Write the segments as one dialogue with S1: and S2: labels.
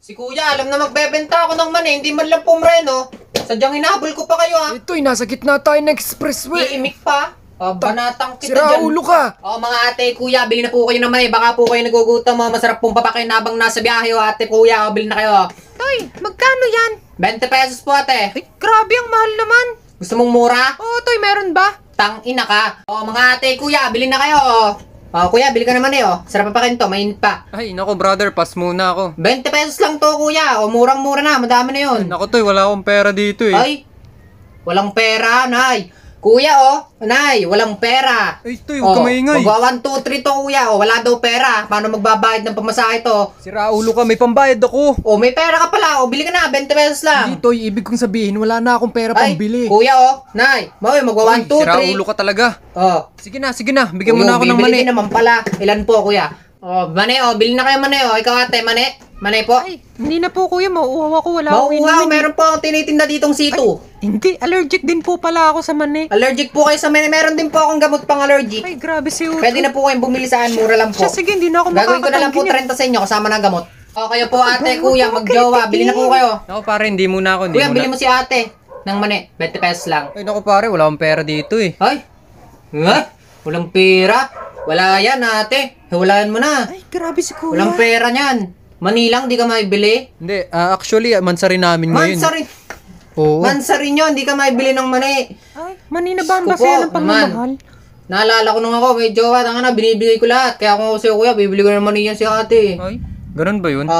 S1: Si kuya, alam na magbebenta ako ng mani, hindi man lang pumreno. Sadyang hinahabol ko pa kayo ha.
S2: Ito'y nasa gitna tayo ng expressway.
S1: Iimik pa. Banatang kita
S2: Sira
S1: dyan.
S2: ulo ka.
S1: Mga ate, kuya, bilhin na po kayo ng mani. Baka po kayo nagugutom. Masarap pong papakain habang nasa biyahe. Ate, kuya, bilhin na kayo.
S3: Toy, magkano yan?
S1: 20 pesos po ate.
S3: Ay, grabe ang mahal naman.
S1: Gusto mong mura?
S3: Oo, Toy, meron ba?
S1: Tang-ina ka. Mga ate, kuya, bilhin na kayo. Kuya, bili ka naman Sarap papakain to, mainit pa.
S2: Ay, nako brother, pass muna ako.
S1: 20 pesos lang to, kuya. Murang-mura na, madami na yun.
S2: Nako Toy, wala akong pera dito eh.
S1: Ay, walang pera, nay. Kuya, nay, walang pera.
S2: Ay, Toy, huwag ka maingay.
S1: Magwa 1, 2, 3 to, kuya. Wala daw pera. Paano magbabayad ng pamasahe to?
S2: Sira ulo ka, may pambayad ako.
S1: May pera ka pala. Bili ka na, 20 pesos lang.
S2: Hindi Toy, ibig kong sabihin, wala na akong pera pambili.
S1: Kuya, nay. Magwa 1, 2, 3.
S2: Sira ulo ka talaga. Sige na, bigyan mo na ako ng
S1: bibili
S2: mani.
S1: din naman pala. Ilan po, kuya? Mani, bili na kayo mani, Ikaw ate, mani. Mani po.
S3: Ay, hindi na po kuya, mauuhaw ako. Wala akong
S1: Mauuhaw,
S3: inumin.
S1: meron po akong tinitinda ditong sito.
S3: Hindi, allergic din po pala ako sa mani.
S1: Allergic po kayo sa mani. Meron din po akong gamot pang allergic.
S3: Ay, grabe si Uto.
S1: Pwede na po kayong bumili sa akin, mura lang po.
S3: Siya, sige, hindi na ako
S1: Gagawin ko na lang po
S3: makakatanggi
S1: 30 sa inyo kasama ng gamot. Kayo po ate, kuya, magjowa. Bili na po kayo.
S2: Nako pare, hindi muna ako, hindi
S1: Kuya,
S2: muna.
S1: bili mo si ate ng mani. 20 pesos lang.
S2: Ay, nako pare, wala akong pera dito eh.
S1: Ay, walang pera. Wala yan ate. Hulaan mo na.
S3: Ay, grabe si kuya.
S1: Walang pera niyan. Mani lang, di ka maibili.
S2: Hindi, actually, mansa rin namin ngayon.
S1: Mansa rin.
S2: Oo.
S1: Mansa rin yun, di ka maibili ng mani.
S3: Ay, mani na ba ang
S1: Ko
S3: basaya
S1: po,
S3: ng pagmamahal?
S1: Naalala ko nung ako, may jowa, binibigay ko lahat. Kaya kung ako sa'yo kuya, bibili ko ng mani yan si ate.
S2: Ay, ganun ba yun?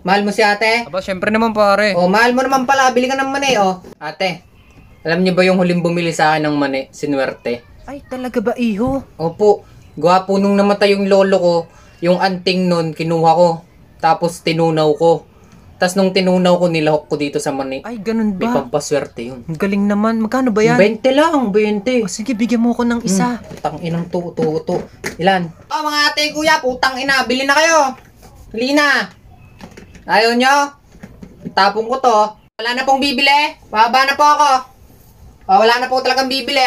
S1: Mahal mo si ate?
S2: Aba, syempre naman pare.
S1: Mahal mo naman pala, bili ka ng mani, Ate, alam niyo ba yung huling bumili sa akin ng mani, si Nuerte?
S3: Ay, talaga ba, iho?
S1: Opo, gwapo nung namatay yung lolo ko, yung anting nun, kinuha ko. Tapos tinunaw ko. Tapos nung tinunaw ko, nilahok ko dito sa mani.
S3: Ay, ganun
S1: May
S3: ba?
S1: pampaswerte yun.
S3: Ang galing naman. Magkano ba yan?
S1: 20 lang, 20.
S3: Sige, bigyan mo ako ng isa.
S1: Putang inang tuto. Ilan? Mga ate, kuya, putang ina, bili na kayo. Bili na. Ayaw nyo? Tapong ko to. Wala na pong bibili. Baba na po ako. Wala na po talagang bibili,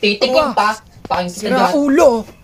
S1: Titingin
S2: Aba,
S1: pa. Pakinggan
S2: Sira ulo.